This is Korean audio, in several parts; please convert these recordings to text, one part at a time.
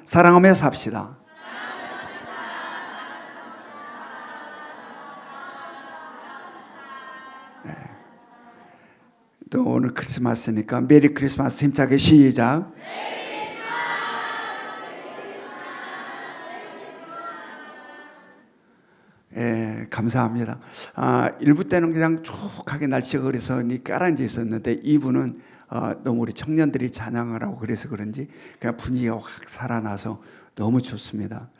사랑하며 삽시다. 네. 또 오늘 크리스마스니까 메리 크리스마스 힘차게 시작. 예, 감사합니다. 1부 때는 그냥 촉하게 날씨가 그래서 깔아앉아 있었는데 2부는 너무 우리 청년들이 찬양을 하고 그래서 그런지 그냥 분위기가 확 살아나서 너무 좋습니다.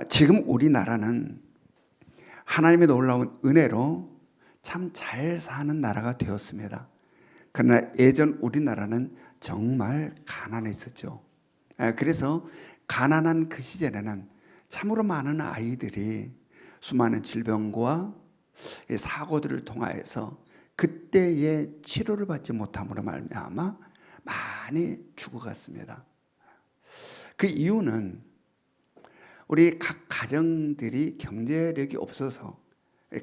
지금 우리나라는 하나님의 놀라운 은혜로 참 잘 사는 나라가 되었습니다. 그러나 예전 우리나라는 정말 가난했었죠. 그래서 가난한 그 시절에는 참으로 많은 아이들이 수많은 질병과 사고들을 통하여서 그때의 치료를 받지 못함으로 말미암아 많이 죽어갔습니다. 그 이유는 우리 각 가정들이 경제력이 없어서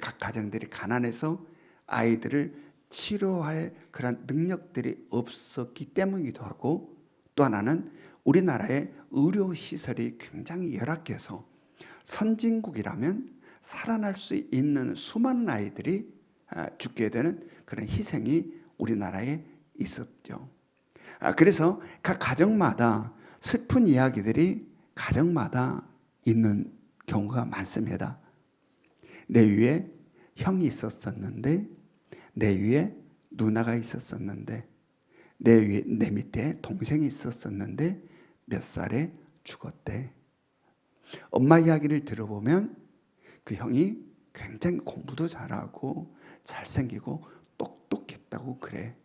각 가정들이 가난해서 아이들을 치료할 그런 능력들이 없었기 때문이기도 하고, 또 하나는 우리나라의 의료시설이 굉장히 열악해서 선진국이라면 살아날 수 있는 수많은 아이들이 죽게 되는 그런 희생이 우리나라에 있었죠. 그래서 각 가정마다 슬픈 이야기들이 가정마다 있는 경우가 많습니다. 내 위에 형이 있었었는데, 내 위에 누나가 있었었는데, 내 밑에 동생이 있었었는데 몇 살에 죽었대. 엄마 이야기를 들어보면 그 형이 굉장히 공부도 잘하고 잘생기고 똑똑했다고 그래.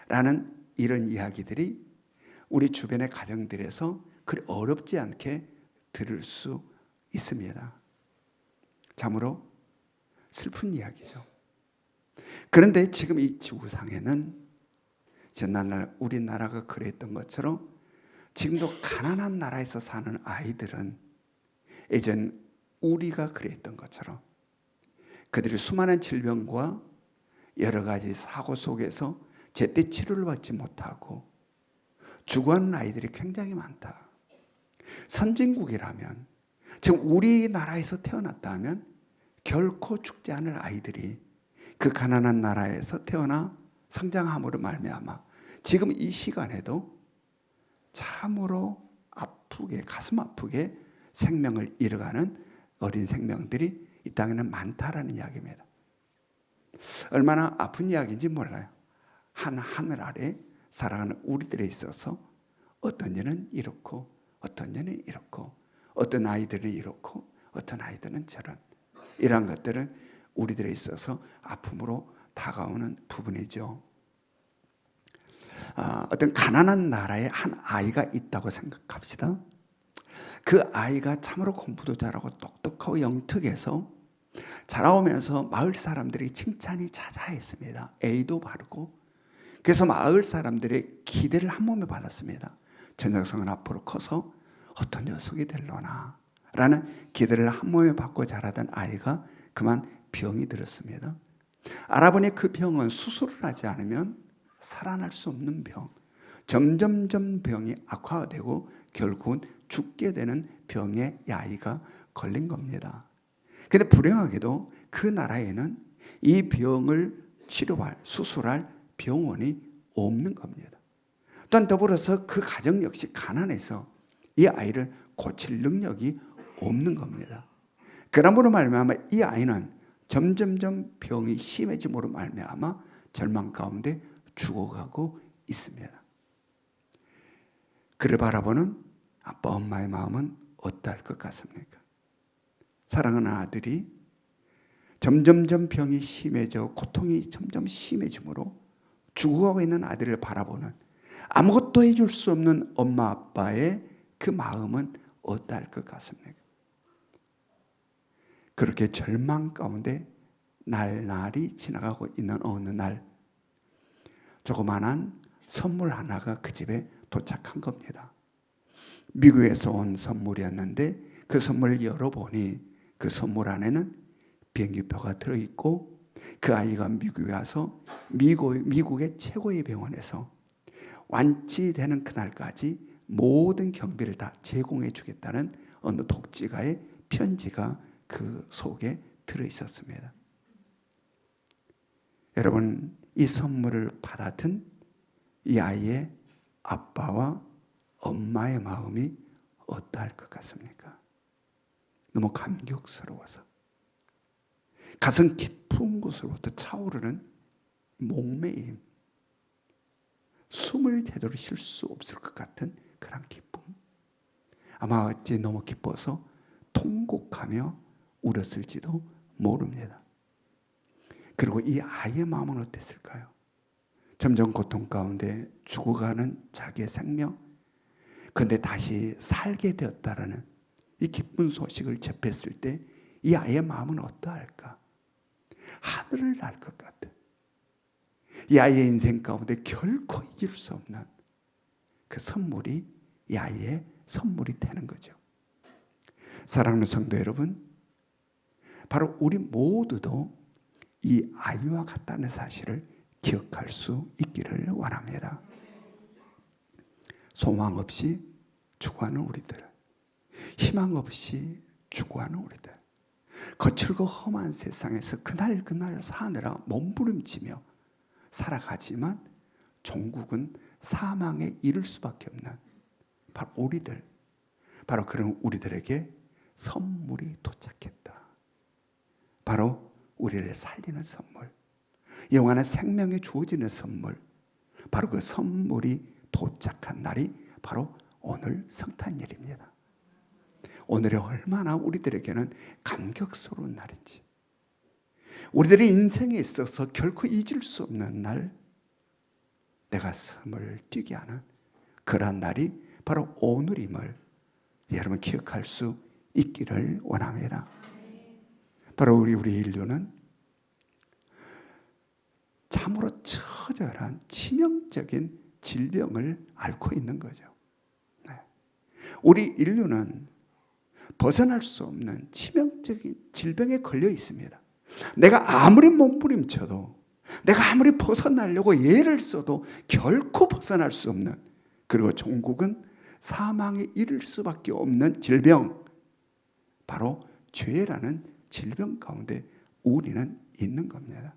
라는 이런 이야기들이 우리 주변의 가정들에서 그리 어렵지 않게 들을 수 있습니다. 참으로 슬픈 이야기죠. 그런데 지금 이 지구상에는 지난날 우리나라가 그랬던 것처럼 지금도 가난한 나라에서 사는 아이들은 예전 우리가 그랬던 것처럼 그들이 수많은 질병과 여러 가지 사고 속에서 제때 치료를 받지 못하고 죽어가는 아이들이 굉장히 많다. 선진국이라면, 지금 우리나라에서 태어났다면 결코 죽지 않을 아이들이 그 가난한 나라에서 태어나 성장함으로 말미암아 지금 이 시간에도 참으로 아프게, 가슴 아프게 생명을 잃어가는 어린 생명들이 이 땅에는 많다라는 이야기입니다. 얼마나 아픈 이야기인지 몰라요. 하늘 아래 살아가는 우리들에 있어서 어떤 이는 이렇고 어떤 이는 이렇고 어떤 아이들은 이렇고 어떤 아이들은 저런, 이러한 것들은 우리들에 있어서 아픔으로 다가오는 부분이죠. 어떤 가난한 나라에 한 아이가 있다고 생각합시다. 그 아이가 참으로 공부도 잘하고 똑똑하고 영특해서 자라오면서 마을 사람들이 칭찬이 자자했습니다. A도 바르고. 그래서 마을 사람들의 기대를 한 몸에 받았습니다. 저 녀석은 앞으로 커서 어떤 녀석이 될려나 라는 기대를 한 몸에 받고 자라던 아이가 그만 병이 들었습니다. 알아보니 그 병은 수술을 하지 않으면 살아날 수 없는 병, 점점점 병이 악화되고 결국은 죽게 되는 병에 이 아이가 걸린 겁니다. 그런데 불행하게도 그 나라에는 이 병을 치료할, 수술할 병원이 없는 겁니다. 또한 더불어서 그 가정 역시 가난해서 이 아이를 고칠 능력이 없는 겁니다. 그러므로 말미암아 이 아이는 점점점 병이 심해짐으로 말미암아 절망 가운데 죽어가고 있습니다. 그를 바라보는 아빠 엄마의 마음은 어떨 것 같습니까? 사랑하는 아들이 점점점 병이 심해져 고통이 점점 심해지므로 죽어가고 있는 아들을 바라보는 아무것도 해줄 수 없는 엄마 아빠의 그 마음은 어떨 것 같습니까? 그렇게 절망 가운데 날이 지나가고 있는 어느 날 조그만한 선물 하나가 그 집에 도착한 겁니다. 미국에서 온 선물이었는데 그 선물을 열어보니 그 선물 안에는 비행기표가 들어있고 그 아이가 미국에 와서 미국의 최고의 병원에서 완치되는 그날까지 모든 경비를 다 제공해 주겠다는 어느 독지가의 편지가 그 속에 들어 있었습니다. 여러분, 이 선물을 받아든 이 아이의 아빠와 엄마의 마음이 어떠할 것 같습니까? 너무 감격스러워서 가슴 깊은 곳으로부터 차오르는 목매임, 숨을 제대로 쉴 수 없을 것 같은 그런 기쁨. 아마 어찌 너무 기뻐서 통곡하며 울었을지도 모릅니다. 그리고 이 아이의 마음은 어땠을까요? 점점 고통 가운데 죽어가는 자기의 생명, 그런데 다시 살게 되었다라는 이 기쁜 소식을 접했을 때 이 아이의 마음은 어떠할까? 하늘을 날 것 같아. 이 아이의 인생 가운데 결코 잊을 수 없는 그 선물이 이 아이의 선물이 되는 거죠. 사랑하는 성도 여러분, 바로 우리 모두도 이 아이와 같다는 사실을 기억할 수 있기를 원합니다. 소망 없이 죽어가는 우리들, 희망 없이 죽어가는 우리들, 거칠고 험한 세상에서 그날 사느라 몸부림치며 살아가지만 종국은 사망에 이를 수밖에 없는 바로 우리들, 바로 그런 우리들에게 선물이 도착했다. 바로 우리를 살리는 선물, 영원한 생명에 주어지는 선물, 바로 그 선물이 도착한 날이 바로 오늘 성탄일입니다. 오늘이 얼마나 우리들에게는 감격스러운 날인지, 우리들의 인생에 있어서 결코 잊을 수 없는 날, 내 가슴을 뛰게 하는 그러한 날이 바로 오늘임을 여러분 기억할 수 있기를 원합니다. 바로 우리 인류는 참으로 처절한 치명적인 질병을 앓고 있는 거죠. 우리 인류는 벗어날 수 없는 치명적인 질병에 걸려 있습니다. 내가 아무리 몸부림쳐도, 내가 아무리 벗어나려고 애를 써도 결코 벗어날 수 없는, 그리고 종국은 사망에 이를 수밖에 없는 질병, 바로 죄라는 질병 가운데 우리는 있는 겁니다.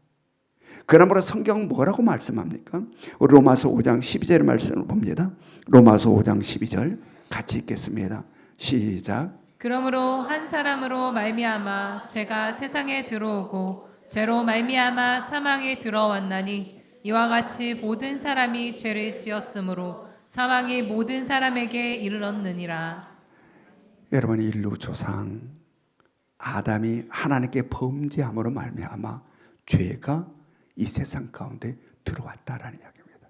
그러므로 성경은 뭐라고 말씀합니까? 로마서 5장 12절의 말씀을 봅니다. 로마서 5장 12절 같이 읽겠습니다. 시작. 그러므로 한 사람으로 말미암아 죄가 세상에 들어오고 죄로 말미암아 사망에 들어왔나니 이와 같이 모든 사람이 죄를 지었으므로 사망이 모든 사람에게 이르렀느니라. 여러분, 인류 조상 아담이 하나님께 범죄함으로 말미암아 죄가 이 세상 가운데 들어왔다라는 이야기입니다.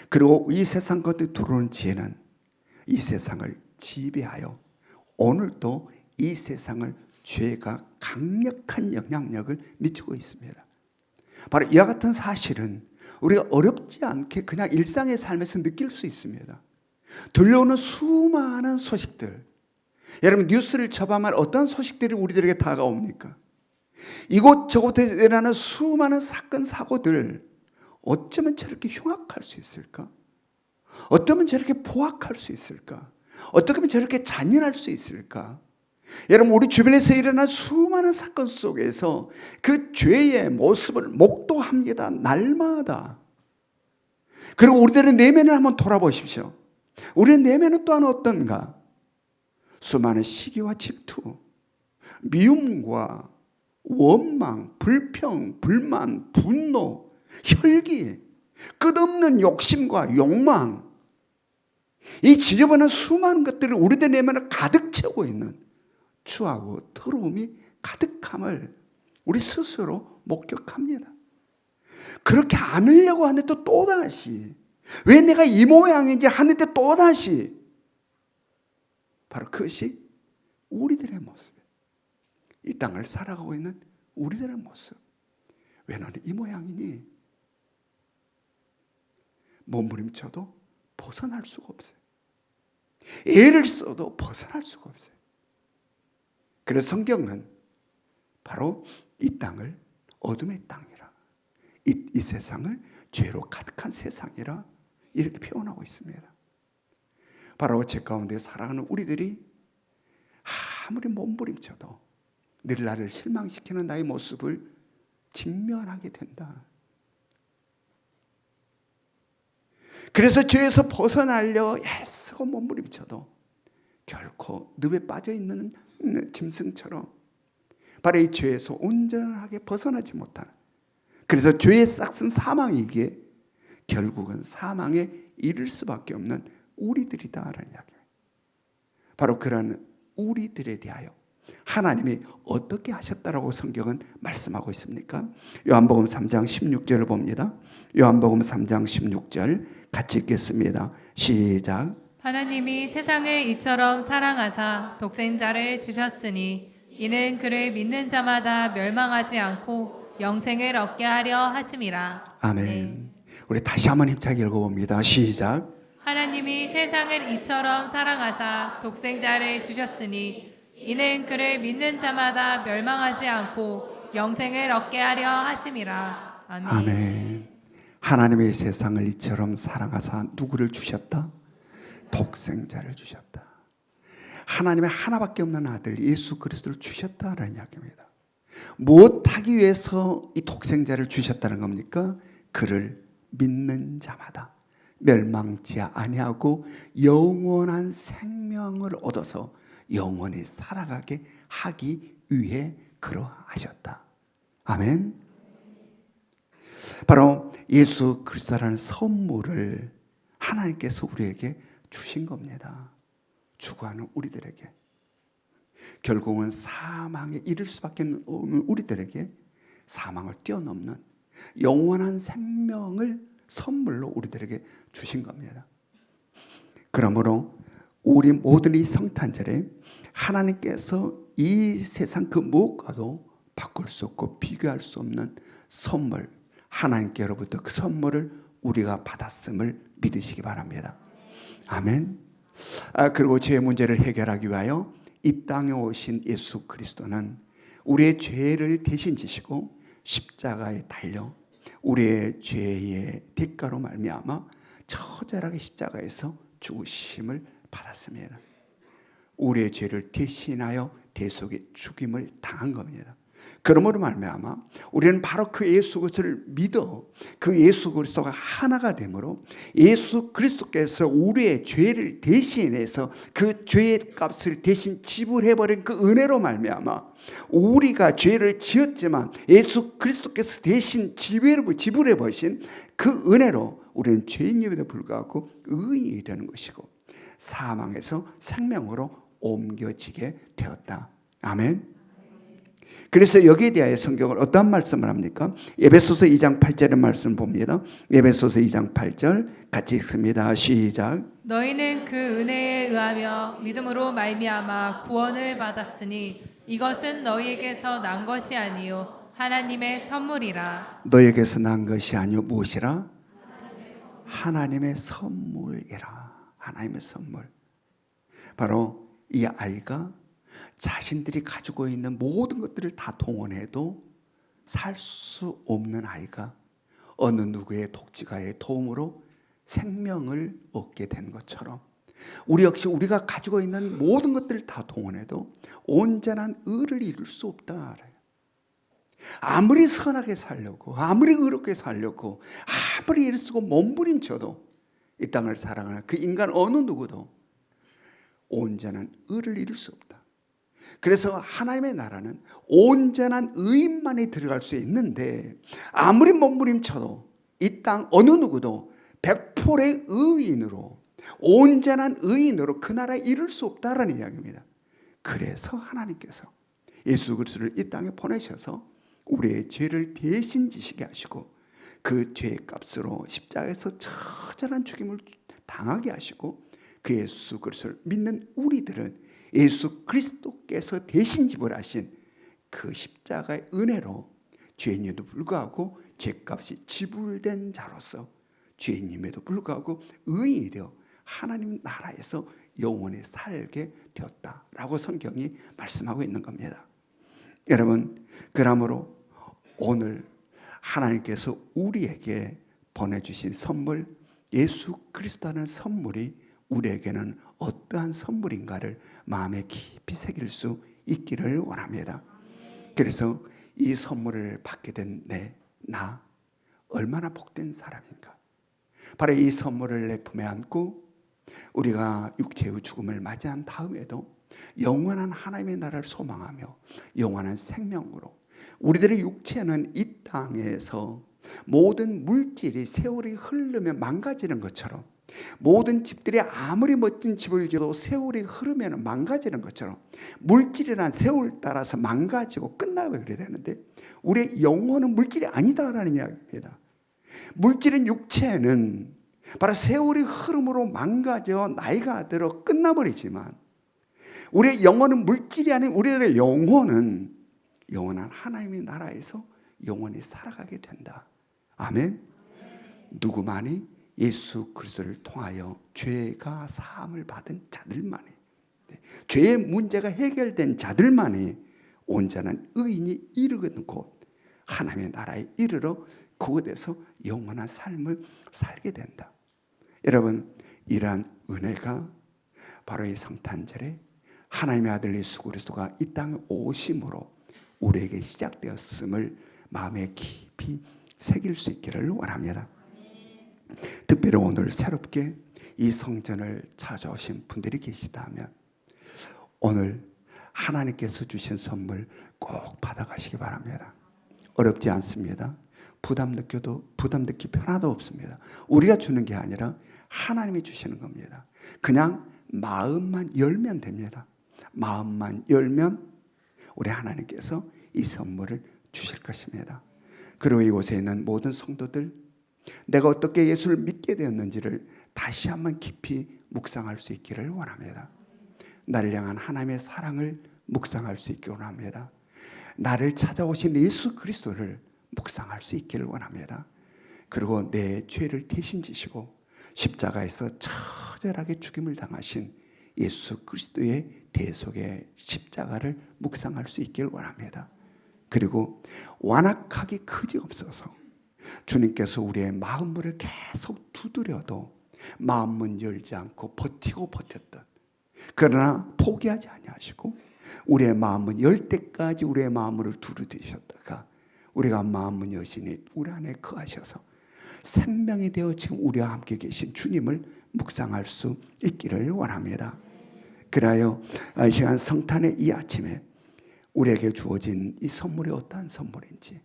그리고 이 세상 가운데 들어오는 죄는 이 세상을 지배하여 오늘도 이 세상을 죄가 강력한 영향력을 미치고 있습니다. 바로 이와 같은 사실은 우리가 어렵지 않게 그냥 일상의 삶에서 느낄 수 있습니다. 들려오는 수많은 소식들, 여러분 뉴스를 접하면 어떤 소식들이 우리들에게 다가옵니까? 이곳저곳에서 일어나는 수많은 사건 사고들, 어쩌면 저렇게 흉악할 수 있을까? 어쩌면 저렇게 포악할 수 있을까? 어떻게 하면 저렇게 잔인할 수 있을까? 여러분, 우리 주변에서 일어난 수많은 사건 속에서 그 죄의 모습을 목도합니다. 날마다. 그리고 우리들의 내면을 한번 돌아보십시오. 우리의 내면은 또한 어떤가? 수많은 시기와 질투, 미움과 원망, 불평, 불만, 분노, 혈기, 끝없는 욕심과 욕망, 이 지저분한 수많은 것들을 우리들 내면을 가득 채우고 있는 추하고 더러움이 가득함을 우리 스스로 목격합니다. 그렇게 않으려고 하는데 또다시, 왜 내가 이 모양인지 하는데 또다시, 바로 그것이 우리들의 모습이에요. 이 땅을 살아가고 있는 우리들의 모습. 왜 너는 이 모양이니? 몸부림쳐도 벗어날 수가 없어요. 애를 써도 벗어날 수가 없어요. 그래서 성경은 바로 이 땅을 어둠의 땅이라, 이 세상을 죄로 가득한 세상이라 이렇게 표현하고 있습니다. 바로 죄 가운데 살아가는 우리들이 아무리 몸부림쳐도 늘 나를 실망시키는 나의 모습을 직면하게 된다. 그래서 죄에서 벗어나려 애쓰고 몸부림쳐도 결코 늪에 빠져있는 짐승처럼 바로 이 죄에서 온전하게 벗어나지 못하는, 그래서 죄의 싹슨 사망이기에 결국은 사망에 이를 수밖에 없는 우리들이다라는 이야기예요. 바로 그런 우리들에 대하여 하나님이 어떻게 하셨다라고 성경은 말씀하고 있습니까? 요한복음 3장 16절을 봅니다. 요한복음 3장 16절 같이 읽겠습니다. 시작. 하나님이 세상을 이처럼 사랑하사 독생자를 주셨으니 이는 그를 믿는 자마다 멸망하지 않고 영생을 얻게 하려 하심이라. 아멘. 네. 우리 다시 한번 힘차게 읽어봅니다. 시작. 하나님이 세상을 이처럼 사랑하사 독생자를 주셨으니 이는 그를 믿는 자마다 멸망하지 않고 영생을 얻게 하려 하심이라. 아멘. 아멘. 하나님의 세상을 이처럼 사랑하사 누구를 주셨다? 독생자를 주셨다. 하나님의 하나밖에 없는 아들 예수 그리스도를 주셨다라는 이야기입니다. 무엇하기 위해서 이 독생자를 주셨다는 겁니까? 그를 믿는 자마다 멸망치 아니하고 영원한 생명을 얻어서 영원히 살아가게 하기 위해 그러하셨다. 아멘. 바로 예수 그리스도라는 선물을 하나님께서 우리에게 주신 겁니다. 추구하는 우리들에게, 결국은 사망에 이를 수밖에 없는 우리들에게 사망을 뛰어넘는 영원한 생명을 선물로 우리들에게 주신 겁니다. 그러므로 우리 모든 이 성탄절에 하나님께서 이 세상 그 무엇과도 바꿀 수 없고 비교할 수 없는 선물, 하나님께로부터 그 선물을 우리가 받았음을 믿으시기 바랍니다. 아멘. 그리고 죄의 문제를 해결하기 위하여 이 땅에 오신 예수 그리스도는 우리의 죄를 대신 지시고 십자가에 달려 우리의 죄의 대가로 말미암아 처절하게 십자가에서 죽으심을 받았습니다. 우리의 죄를 대신하여 대속의 죽임을 당한 겁니다. 그러므로 말미암아 우리는 바로 그 예수 그리스도를 믿어 그 예수 그리스도가 하나가 되므로 예수 그리스도께서 우리의 죄를 대신해서 그 죄의 값을 대신 지불해버린 그 은혜로 말미암아 우리가 죄를 지었지만 예수 그리스도께서 대신 지불해버리신 그 은혜로 우리는 죄인임에도 불구하고 의인이 되는 것이고 사망에서 생명으로 옮겨지게 되었다. 아멘. 그래서 여기에 대하여 성경은 어떠한 말씀을 합니까? 에베소서 2장 8절의 말씀 봅니다. 에베소서 2장 8절 같이 읽습니다. 시작. 너희는 그 은혜에 의하며 믿음으로 말미암아 구원을 받았으니 이것은 너희에게서 난 것이 아니요 하나님의 선물이라. 너희에게서 난 것이 아니요 무엇이라? 하나님의 선물이라. 하나님의 선물. 바로 이 아이가 자신들이 가지고 있는 모든 것들을 다 동원해도 살 수 없는 아이가 어느 누구의 독지가의 도움으로 생명을 얻게 된 것처럼 우리 역시 우리가 가지고 있는 모든 것들을 다 동원해도 온전한 의를 이룰 수 없다. 아무리 선하게 살려고 아무리 의롭게 살려고 아무리 애를 쓰고 몸부림쳐도 이 땅을 살아가는 그 인간 어느 누구도 온전한 의를 이룰 수 없다. 그래서 하나님의 나라는 온전한 의인만이 들어갈 수 있는데 아무리 몸부림쳐도 이 땅 어느 누구도 100%의 의인으로 온전한 의인으로 그 나라에 이룰 수 없다라는 이야기입니다. 그래서 하나님께서 예수 그리스도를 이 땅에 보내셔서 우리의 죄를 대신 지시게 하시고 그 죄의 값으로 십자가에서 처절한 죽임을 당하게 하시고 그 예수 그리스도를 믿는 우리들은 예수 그리스도께서 대신 지불하신 그 십자가의 은혜로 죄인임에도 불구하고 죄값이 지불된 자로서 죄인임에도 불구하고 의인이 되어 하나님 나라에서 영원히 살게 되었다라고 성경이 말씀하고 있는 겁니다. 여러분, 그러므로 오늘 하나님께서 우리에게 보내주신 선물 예수 그리스도라는 선물이 우리에게는 어떠한 선물인가를 마음에 깊이 새길 수 있기를 원합니다. 그래서 이 선물을 받게 된 나 얼마나 복된 사람인가. 바로 이 선물을 내 품에 안고 우리가 육체의 죽음을 맞이한 다음에도 영원한 하나님의 나라를 소망하며 영원한 생명으로 우리들의 육체는 이 땅에서 모든 물질이 세월이 흐르면 망가지는 것처럼, 모든 집들이 아무리 멋진 집을 지어도 세월이 흐르면 망가지는 것처럼 물질이란 세월 따라서 망가지고 끝나버려야 되는데 우리의 영혼은 물질이 아니다라는 이야기입니다. 물질은 육체는 바로 세월이 흐름으로 망가져 나이가 들어 끝나버리지만 우리의 영혼은 물질이 아닌 우리들의 영혼은 영원한 하나님의 나라에서 영원히 살아가게 된다. 아멘. 누구만이? 예수 그리스도를 통하여 죄가 사함을 받은 자들만이, 죄의 문제가 해결된 자들만이 온전한 의인이 이르는 곳 하나님의 나라에 이르러 그곳에서 영원한 삶을 살게 된다. 여러분, 이러한 은혜가 바로 이 성탄절에 하나님의 아들 예수 그리스도가 이 땅에 오심으로 우리에게 시작되었음을 마음에 깊이 새길 수 있기를 원합니다. 특별히 오늘 새롭게 이 성전을 찾아오신 분들이 계시다면 오늘 하나님께서 주신 선물 꼭 받아가시기 바랍니다. 어렵지 않습니다. 부담 느끼 하나도 없습니다. 우리가 주는 게 아니라 하나님이 주시는 겁니다. 그냥 마음만 열면 됩니다. 마음만 열면 우리 하나님께서 이 선물을 주실 것입니다. 그리고 이곳에 있는 모든 성도들, 내가 어떻게 예수를 믿게 되었는지를 다시 한번 깊이 묵상할 수 있기를 원합니다. 나를 향한 하나님의 사랑을 묵상할 수 있기를 원합니다. 나를 찾아오신 예수 그리스도를 묵상할 수 있기를 원합니다. 그리고 내 죄를 대신 지시고 십자가에서 처절하게 죽임을 당하신 예수 그리스도의 대속의 십자가를 묵상할 수 있기를 원합니다. 그리고 완악하기 그지없어서 주님께서 우리의 마음문을 계속 두드려도 마음문 열지 않고 버티고 버텼던, 그러나 포기하지 아니하시고 우리의 마음문 열 때까지 우리의 마음문을 두드리셨다가 우리가 마음문 여시니 우리 안에 거하셔서 생명이 되어 지금 우리와 함께 계신 주님을 묵상할 수 있기를 원합니다. 그래요, 이 시간 성탄의 이 아침에 우리에게 주어진 이 선물이 어떠한 선물인지,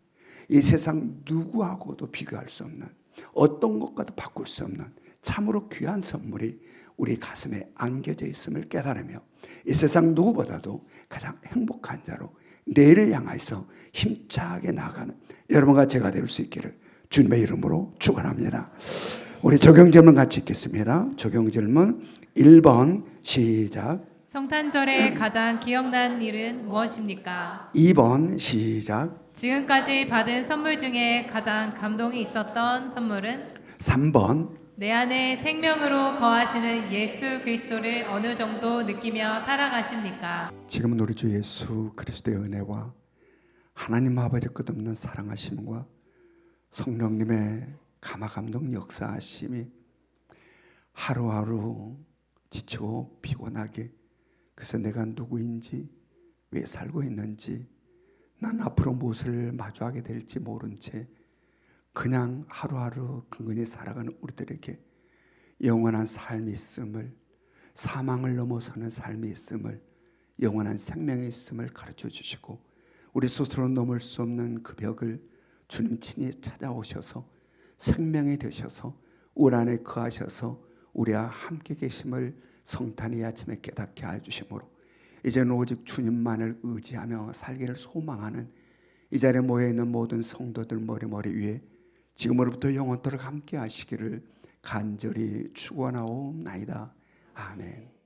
이 세상 누구하고도 비교할 수 없는, 어떤 것과도 바꿀 수 없는 참으로 귀한 선물이 우리 가슴에 안겨져 있음을 깨달으며 이 세상 누구보다도 가장 행복한 자로 내일을 향해서 힘차게 나가는 여러분과 제가 될 수 있기를 주님의 이름으로 축원합니다. 우리 적용 질문 같이 읽겠습니다. 적용 질문 1번 시작. 성탄절에 가장 기억나는 일은 무엇입니까? 2번 시작. 지금까지 받은 선물 중에 가장 감동이 있었던 선물은? 3번. 내 안에 생명으로 거하시는 예수 그리스도를 어느 정도 느끼며 살아가십니까? 지금은 우리 주 예수 그리스도의 은혜와 하나님 아버지의 끝없는 사랑하심과 성령님의 감화감동 역사하심이 하루하루 지치고 피곤하게, 그래서 내가 누구인지, 왜 살고 있는지, 난 앞으로 무엇을 마주하게 될지 모른 채 그냥 하루하루 근근히 살아가는 우리들에게 영원한 삶이 있음을, 사망을 넘어서는 삶이 있음을, 영원한 생명이 있음을 가르쳐 주시고 우리 스스로 넘을 수 없는 그 벽을 주님 친히 찾아오셔서 생명이 되셔서 우리 안에 거하셔서 우리와 함께 계심을 성탄의 아침에 깨닫게 해주심으로 이제는 오직 주님만을 의지하며 살기를 소망하는 이 자리에 모여있는 모든 성도들 머리 위에 지금으로부터 영원토록 함께 하시기를 간절히 축원하옵나이다. 아멘.